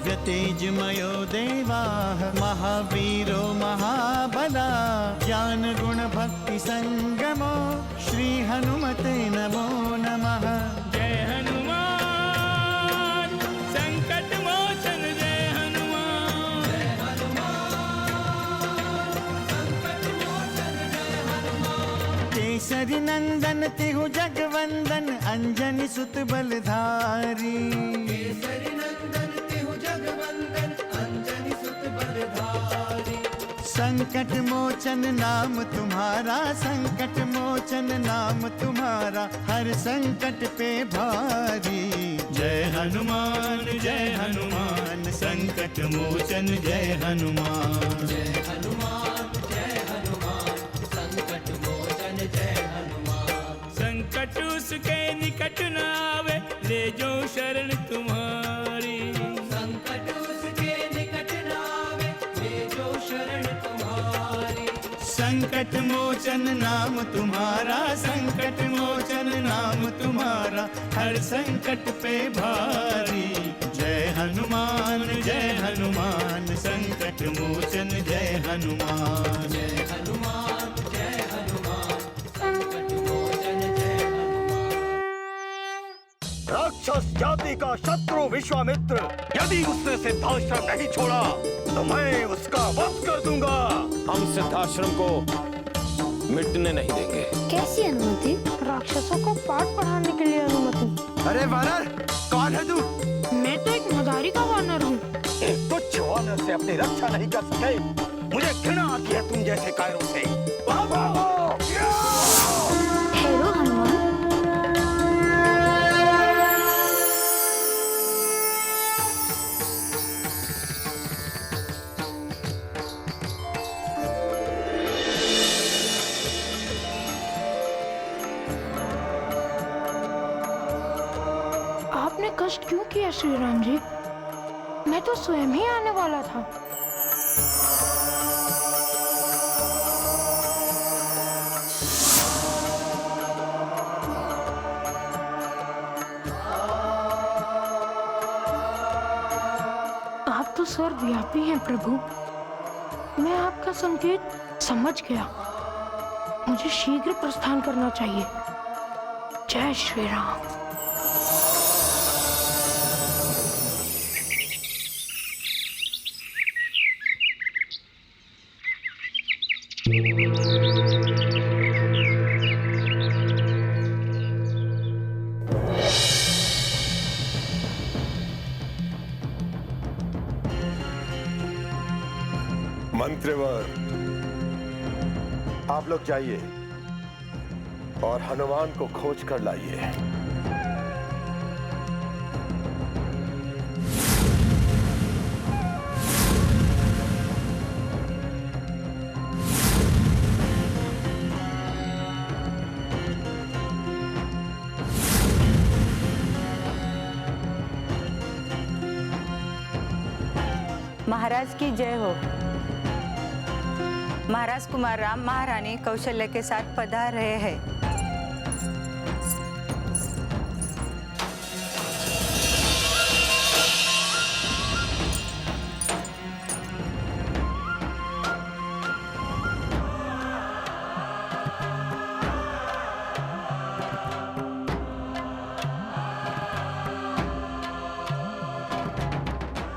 दिव्य तेजमयो देवाः महावीरो महाबला ज्ञान गुण भक्ति संगमो श्री हनुमते नमो नमः। जय हनुमान संकट मोचन जय हनुमान। जय हनुमान संकट मोचन जय हनुमान। केसरी नंदन तिहु जगवंदन अंजनी सुत बलधारी। केसरी नंदन तिहु जगवंदन अंजनी सुत बलधारी। संकट मोचन नाम तुम्हारा संकट मोचन नाम तुम्हारा हर संकट पे भारी। जय हनुमान संकट मोचन जय हनुमान। जय हनुमान संकट मोचन जय हनुमान। संकट उसके निकट न आवे ले जो शरण तुम्हारी। संकट उसके निकट न आवे ले जो शरण तुम्हारी। संकट मोचन नाम तुम्हारा संकट मोचन नाम तुम्हारा हर संकट पे भारी। जय हनुमान संकट मोचन जय हनुमान। जय हनुमान संकट मोचन जय हनुमान। राक्षस जाति का शत्रु विश्वामित्र यदि उसने सिद्धाश्रम नहीं छोड़ा तो मैं उसका वध कर दूंगा। हम सिद्धाश्रम को मिटने नहीं देंगे। कैसी अनुमति? राक्षसों को पाठ पढ़ाने के लिए अनुमति। अरे वानर, कौन है तू? मैं तो एक मदारी का वानर हूँ। तुच्छ वानर से अपनी रक्षा नहीं कर सके। मुझे घृणा आती है तुम जैसे कायरों से। भागो! हेलो हनुमान। आपने कष्ट क्यों किया श्री राम जी? मैं तो स्वयं ही आने वाला था। आप तो सर्वव्यापी हैं प्रभु। मैं आपका संकेत समझ गया। मुझे शीघ्र प्रस्थान करना चाहिए। जय श्री राम। मंत्रिवर, आप लोग जाइए और हनुमान को खोज कर लाइए। महाराज की जय हो। महाराज कुमार राम महारानी कौशल्य के साथ पधार रहे हैं।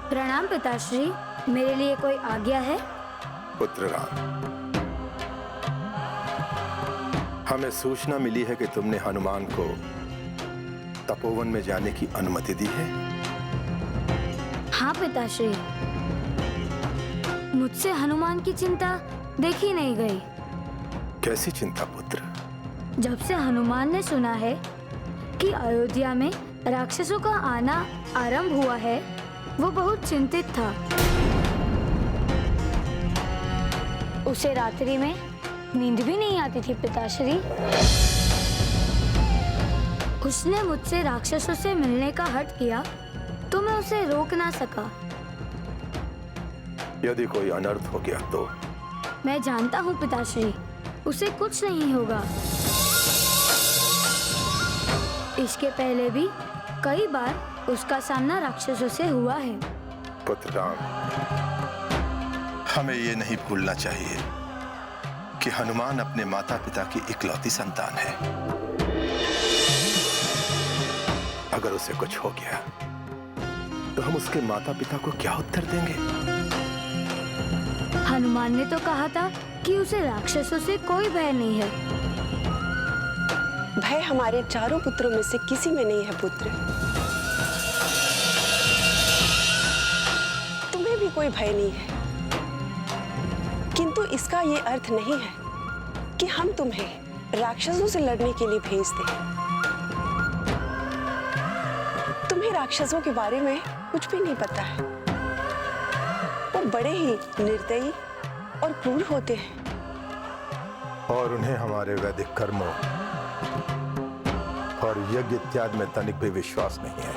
प्रणाम पिताश्री। मेरे लिए कोई आज्ञा है? पुत्र राम, हमें सूचना मिली है कि तुमने हनुमान को तपोवन में जाने की अनुमति दी है। हाँ पिताश्री, मुझसे हनुमान की चिंता देखी नहीं गई। कैसी चिंता पुत्र? जब से हनुमान ने सुना है कि अयोध्या में राक्षसों का आना आरंभ हुआ है, वो बहुत चिंतित था। उसे रात्रि में नींद भी नहीं आती थी पिताश्री। उसने मुझसे राक्षसों से मिलने का हठ किया तो मैं उसे रोक ना सका। यदि कोई अनर्थ हो गया तो? मैं जानता हूँ पिताश्री, उसे कुछ नहीं होगा। इसके पहले भी कई बार उसका सामना राक्षसों से हुआ है। पुत्र राम, हमें ये नहीं भूलना चाहिए कि हनुमान अपने माता पिता की इकलौती संतान है। अगर उसे कुछ हो गया तो हम उसके माता पिता को क्या उत्तर देंगे? हनुमान ने तो कहा था कि उसे राक्षसों से कोई भय नहीं है। भय हमारे चारों पुत्रों में से किसी में नहीं है पुत्र। तुम्हें भी कोई भय नहीं है, किंतु इसका ये अर्थ नहीं है कि हम तुम्हें राक्षसों से लड़ने के लिए भेज दें। तुम्हें राक्षसों के बारे में कुछ भी नहीं पता है। वो बड़े ही निर्दयी और क्रूर होते हैं, और उन्हें हमारे वैदिक कर्मों और यज्ञ इत्यादि में तनिक भी विश्वास नहीं है।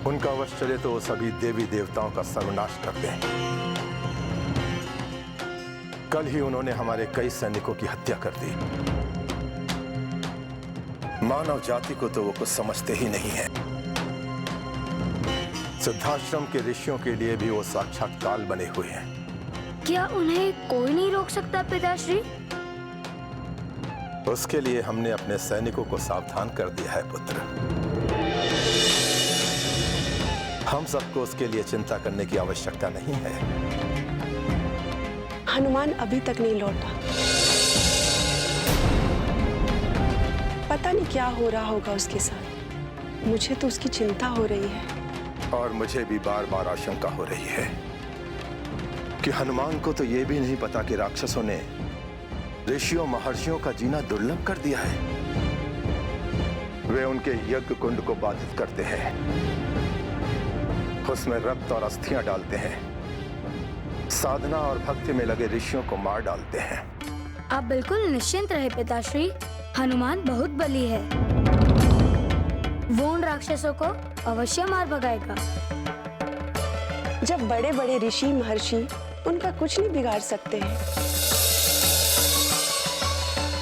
उनका वश चले तो वो सभी देवी देवताओं का सर्वनाश करते हैं। कल ही उन्होंने हमारे कई सैनिकों की हत्या कर दी। मानव जाति को तो वो कुछ समझते ही नहीं है। सिद्धाश्रम के ऋषियों के लिए भी वो साक्षात काल बने हुए हैं। क्या उन्हें कोई नहीं रोक सकता पिताश्री? उसके लिए हमने अपने सैनिकों को सावधान कर दिया है पुत्र। हम सबको उसके लिए चिंता करने की आवश्यकता नहीं है। हनुमान अभी तक नहीं लौटा। पता नहीं क्या हो रहा होगा उसके साथ। मुझे तो उसकी चिंता हो रही है। और मुझे भी बार बार आशंका हो रही है कि हनुमान को तो ये भी नहीं पता कि राक्षसों ने ऋषियों महर्षियों का जीना दुर्लभ कर दिया है। वे उनके यज्ञ कुंड को बाधित करते हैं, उसमें रक्त और अस्थियां डालते हैं, साधना और भक्ति में लगे ऋषियों को मार डालते हैं। आप बिल्कुल निश्चिंत रहे पिताश्री, हनुमान बहुत बली है। वो उन राक्षसों को अवश्य मार भगाएगा। जब बड़े बड़े ऋषि महर्षि उनका कुछ नहीं बिगाड़ सकते हैं,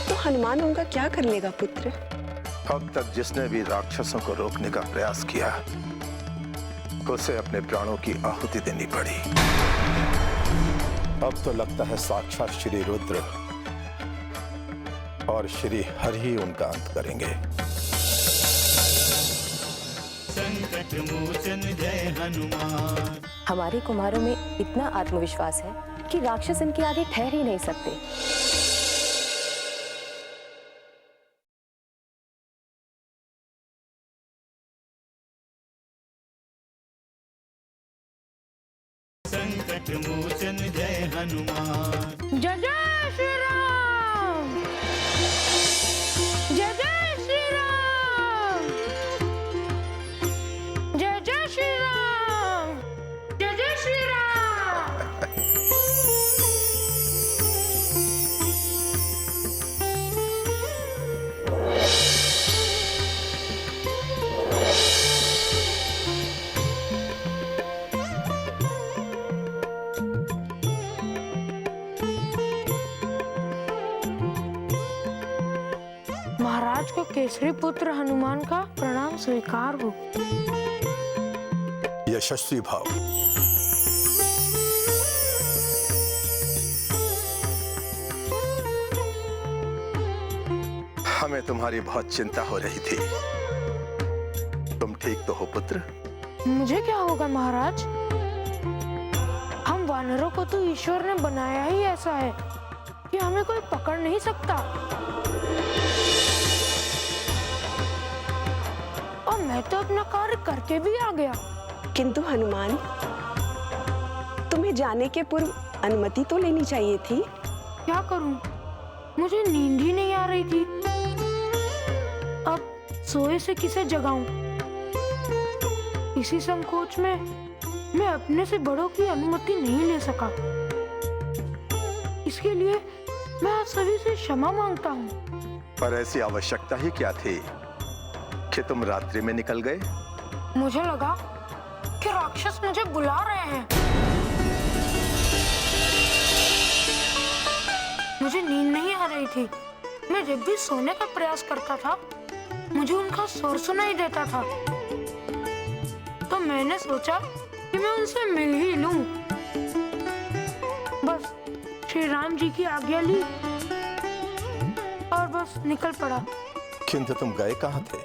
तो हनुमान उनका क्या कर लेगा पुत्र? अब तक जिसने भी राक्षसों को रोकने का प्रयास किया उसे अपने प्राणों की आहुति देनी पड़ी। अब तो लगता है साक्षात श्री रुद्र और श्री हरि ही उनका अंत करेंगे। संकट मोचन जय हनुमान। हमारे कुमारों में इतना आत्मविश्वास है कि राक्षस इनके आगे ठहर ही नहीं सकते। संकट मोचन जय हनुमान। जय जय श्री राम, जय जय श्री राम, जय जय श्री राम, जय जय श्री राम। महाराज को केसरी पुत्र हनुमान का प्रणाम स्वीकार हो। यशस्वी भाव। हमें तुम्हारी बहुत चिंता हो रही थी। तुम ठीक तो हो पुत्र? मुझे क्या होगा महाराज? हम वानरों को तो ईश्वर ने बनाया ही ऐसा है कि हमें कोई पकड़ नहीं सकता। और मैं तो अपना कार्य करके भी आ गया। किंतु हनुमान, तुम्हें जाने के पूर्व अनुमति तो लेनी चाहिए थी। क्या करूं? मुझे नींद ही नहीं आ रही थी। अब सोए से किसे जगाऊं? इसी संकोच में मैं अपने से बड़ों की अनुमति नहीं ले सका। इसके लिए मैं आप सभी से क्षमा मांगता हूँ। पर ऐसी आवश्यकता ही क्या थी कि तुम रात्रि में निकल गए? मुझे लगा कि राक्षस मुझे बुला रहे हैं। मुझे नींद नहीं आ रही थी। मैं जब भी सोने का प्रयास करता था मुझे उनका स्वर सुनाई देता था। मैंने सोचा कि मैं उनसे मिल ही लूं। बस श्री राम जी की आज्ञा ली और बस निकल पड़ा। किंतु तुम गए कहाँ थे?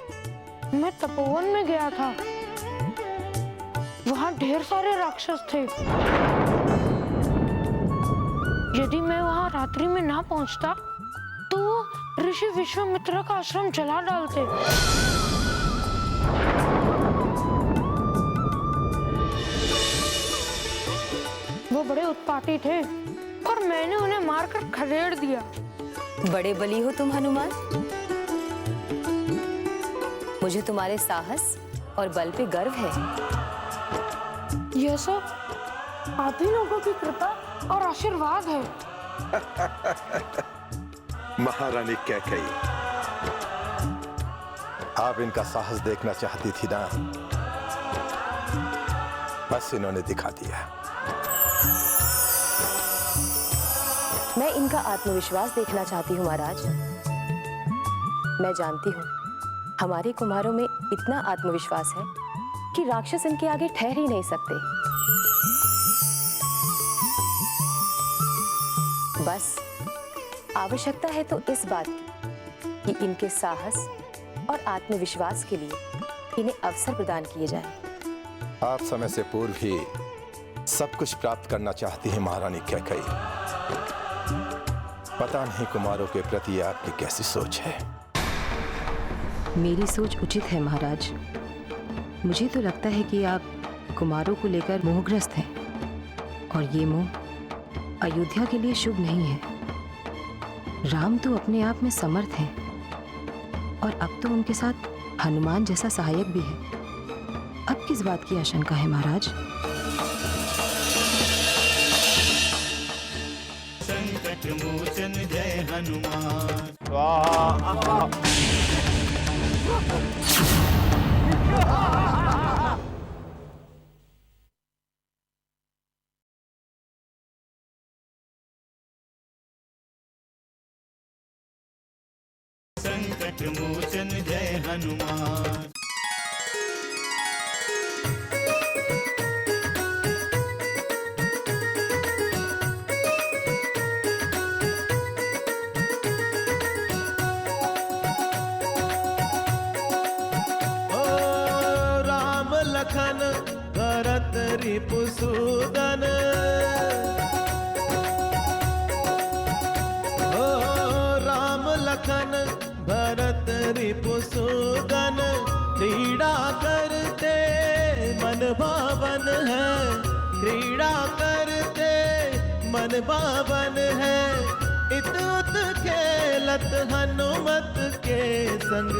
मैं तपोवन में गया था। वहाँ ढेर सारे राक्षस थे। यदि मैं वहाँ रात्रि में ना पहुँचता तो वो ऋषि विश्वामित्र का आश्रम जला डालते। वो बड़े उत्पाती थे और मैंने उन्हें मारकर खदेड़ दिया। बड़े बली हो तुम हनुमान। मुझे तुम्हारे साहस और बल पे गर्व है। यह सब आप ही लोगों की कृपा और आशीर्वाद है। महारानी कैकेयी, आप इनका साहस देखना चाहती थी ना, बस इन्होंने दिखा दिया। मैं इनका आत्मविश्वास देखना चाहती हूँ महाराज। मैं जानती हूँ हमारे कुमारों में इतना आत्मविश्वास है कि राक्षस इनके आगे ठहर ही नहीं सकते। बस आवश्यकता है तो इस बात की कि इनके साहस और आत्मविश्वास के लिए इन्हें अवसर प्रदान किए जाए। आप समय से पूर्व ही सब कुछ प्राप्त करना चाहती हैं महारानी कैकेयी। पता नहीं कुमारों के प्रति आपकी कैसी सोच है। मेरी सोच उचित है महाराज। मुझे तो लगता है कि आप कुमारों को लेकर मोहग्रस्त हैं और ये मोह अयोध्या के लिए शुभ नहीं है। राम तो अपने आप में समर्थ हैं और अब तो उनके साथ हनुमान जैसा सहायक भी है। अब किस बात की आशंका है महाराज? संकट मोचन जय हनुमान। संकट मोचन जय हनुमान। राम लखन भरत रिपुसूदन, राम लखन भरत रिपुसूदन, क्रीड़ा करते मन भावन है, क्रीड़ा करते मन भावन है। इत उत खेलत हनुमत के संग,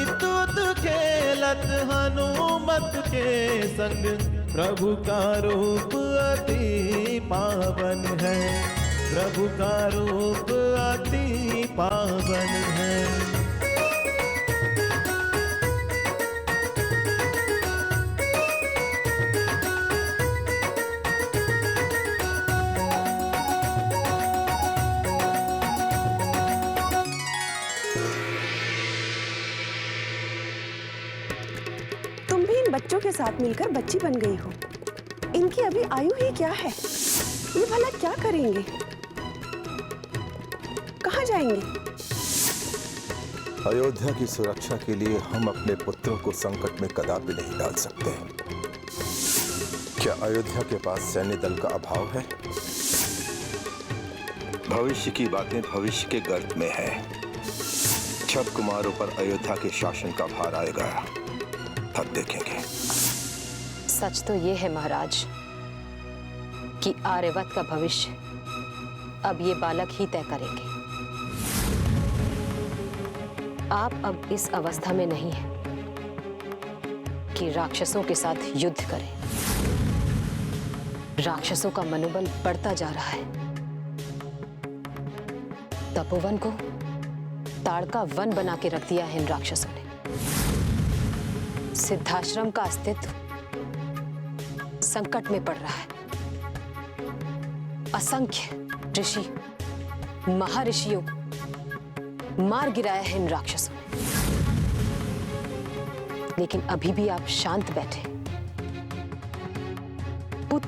इत उत खेलत हनुमत के संग, प्रभु का रूप अति पावन है, प्रभु का रूप अति पावन है। तुम भी इन बच्चों के साथ मिलकर बच्ची बन गई हो। इनकी अभी आयु ही क्या है? ये भला क्या करेंगे? कहाँ जाएंगे? अयोध्या की सुरक्षा के लिए हम अपने पुत्रों को संकट में कदापि नहीं डाल सकते। क्या अयोध्या के पास सैन्य दल का अभाव है? भविष्य की बातें भविष्य के गर्भ में है। जब कुमारों पर अयोध्या के शासन का भार आएगा तब देखेंगे। सच तो ये है महाराज कि आर्यवत का भविष्य अब ये बालक ही तय करेंगे। आप अब इस अवस्था में नहीं हैं कि राक्षसों के साथ युद्ध करें। राक्षसों का मनोबल बढ़ता जा रहा है। तपोवन को ताड़का वन बना के रख दिया है इन राक्षसों ने। सिद्धाश्रम का अस्तित्व संकट में पड़ रहा है। असंख्य ऋषि महर्षियों को मार गिराया है इन राक्षसों ने। लेकिन अभी भी आप शांत बैठे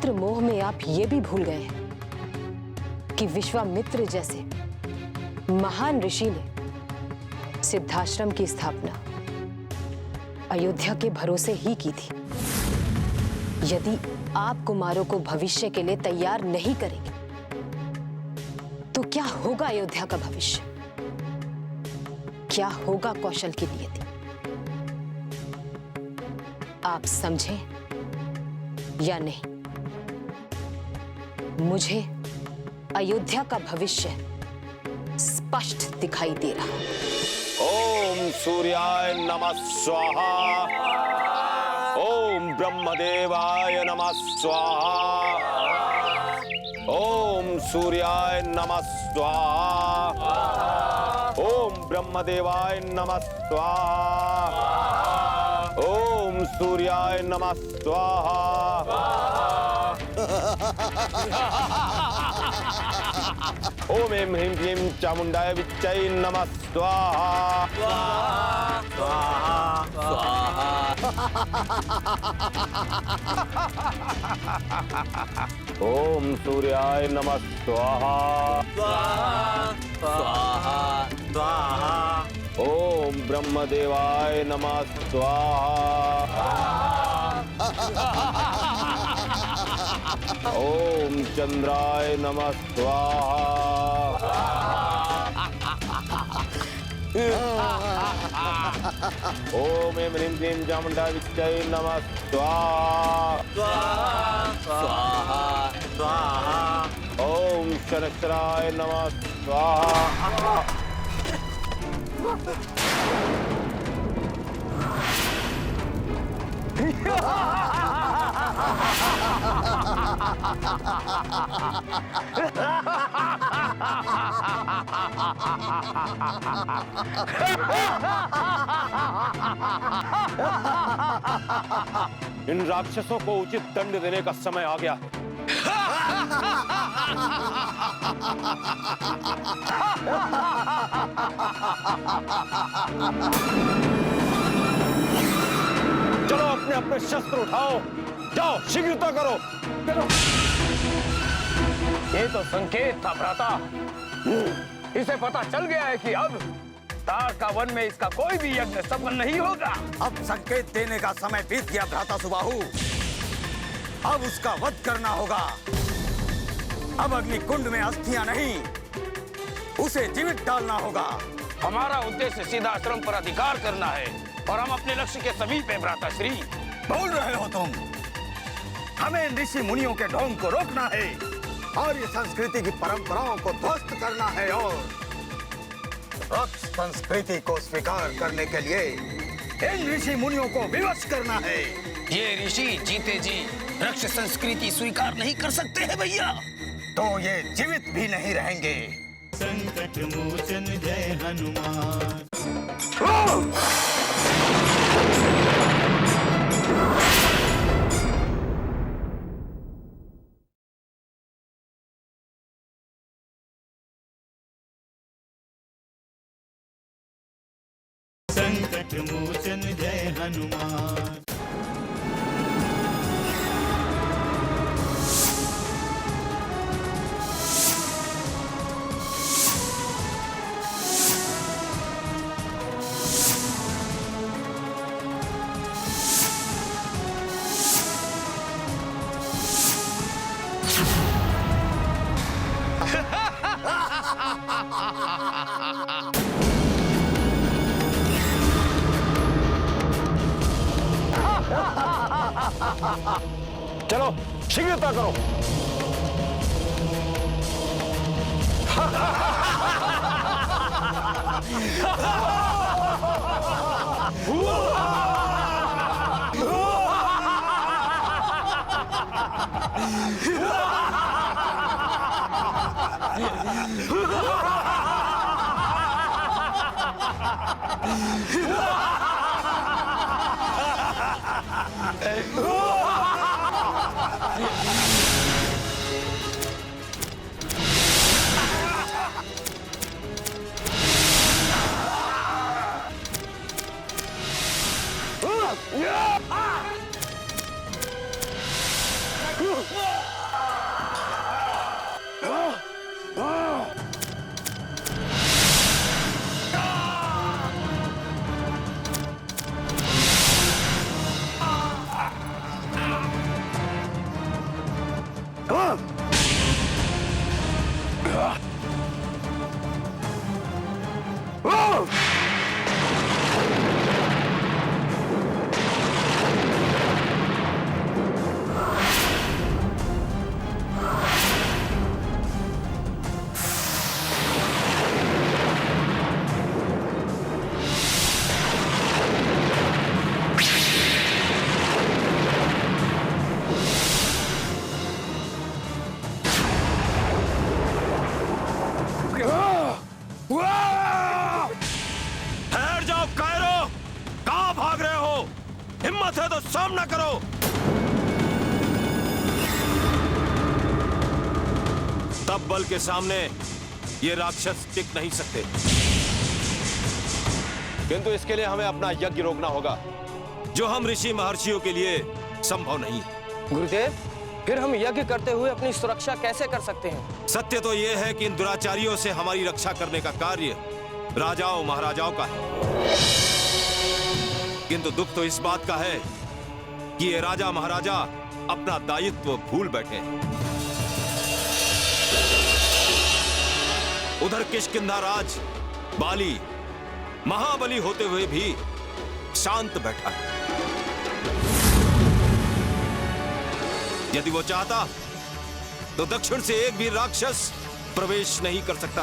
पुत्र मोह में आप ये भी भूल गए हैं कि विश्वामित्र जैसे महान ऋषि ने सिद्धाश्रम की स्थापना अयोध्या के भरोसे ही की थी। यदि आप कुमारों को भविष्य के लिए तैयार नहीं करेंगे तो क्या होगा अयोध्या का भविष्य? क्या होगा कौशल की नियति? आप समझें या नहीं? मुझे अयोध्या का भविष्य स्पष्ट दिखाई दे रहा है। ओम सूर्याय नमः स्वाहा। ओम ब्रह्मदेवाय नमः स्वाहा। ओम सूर्याय नमः स्वाहा। ओम ब्रह्मदेवाय नमः स्वाहा। ओम सूर्याय नमः स्वाहा। ओम ऐं ह्रीं क्लीं चामुंडाय विच्चै नमः स्वाहा। स्वाहा स्वाहा। ओम सूर्याय नमः स्वाहा। स्वाहा स्वाहा। ओम ब्रह्मदेवाय नमः स्वाहा। ओम चंद्राय नमः स्वाहा। ओम ऐं ह्रीं क्लीं चामुंडाय विच्चै नमः स्वाहा। स्वाहा स्वाहा। ओम शनैश्चराय नमः स्वाहा। इन राक्षसों को उचित दंड देने का समय आ गया है। चलो अपने अपने शस्त्र उठाओ, जाओ शीघ्रता करो। चलो। ये तो संकेत था भ्राता। इसे पता चल गया है कि अब तारका वन में इसका कोई भी यज्ञ सफल नहीं होगा। अब संकेत देने का समय बीत गया भ्राता सुबाहु। अब उसका वध करना होगा। अब अग्नि कुंड में अस्थियां नहीं, उसे जीवित डालना होगा। हमारा उद्देश्य सीधाश्रम पर अधिकार करना है और हम अपने लक्ष्य के समीप है भ्राता श्री। बोल रहे हो तुम? हमें ऋषि मुनियों के ढोंग को रोकना है और ये संस्कृति की परंपराओं को ध्वस्त करना है और रक्त संस्कृति को स्वीकार करने के लिए इन ऋषि मुनियों को विवश करना है। ये ऋषि जीते जी रक्त संस्कृति स्वीकार नहीं कर सकते हैं भैया। तो ये जीवित भी नहीं रहेंगे। संकट मोचन जय हनुमान। संकट मोचन जय हनुमान। चलो शीघ्रता करो। ठहर जाओ कायरो, कहां भाग रहे हो? हिम्मत है तो सामना करो। तब बल के सामने ये राक्षस टिक नहीं सकते, किंतु इसके लिए हमें अपना यज्ञ रोकना होगा, जो हम ऋषि महर्षियों के लिए संभव नहीं। गुरुदेव, फिर हम यज्ञ करते हुए अपनी सुरक्षा कैसे कर सकते हैं? सत्य तो यह है कि इन दुराचारियों से हमारी रक्षा करने का कार्य राजाओं महाराजाओं का है, किंतु दुख तो इस बात का है कि ये राजा महाराजा अपना दायित्व भूल बैठे हैं। उधर किष्किंधा राज बाली महाबली होते हुए भी शांत बैठा है। यदि वो चाहता तो दक्षिण से एक भी राक्षस प्रवेश नहीं कर सकता,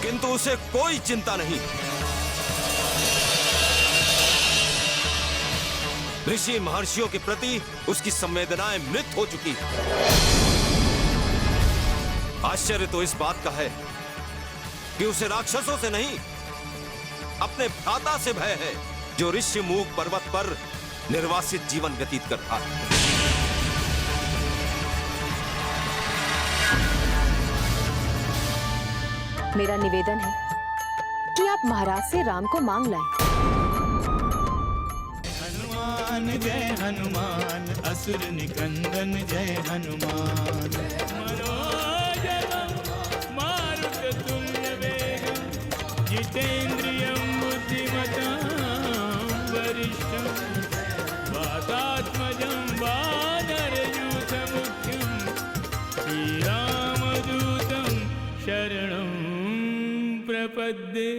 किंतु उसे कोई चिंता नहीं। ऋषि महर्षियों के प्रति उसकी संवेदनाएं मृत हो चुकी। आश्चर्य तो इस बात का है कि उसे राक्षसों से नहीं, अपने भ्राता से भय है, जो ऋषिमुख पर्वत पर निर्वासित जीवन व्यतीत करता है। मेरा निवेदन है कि आप महाराज से राम को मांग लाएं। हनुमान जय हनुमान, असुर निकंदन जय हनुमान। मनोजवं मारुततुल्य वेगं, जितेन्द्रियं बुद्धिमतां वरिष्ठं, वातात्मजं वानरयूथमुख्यं, श्रीरामदूतं शरणं प्रपद्ये।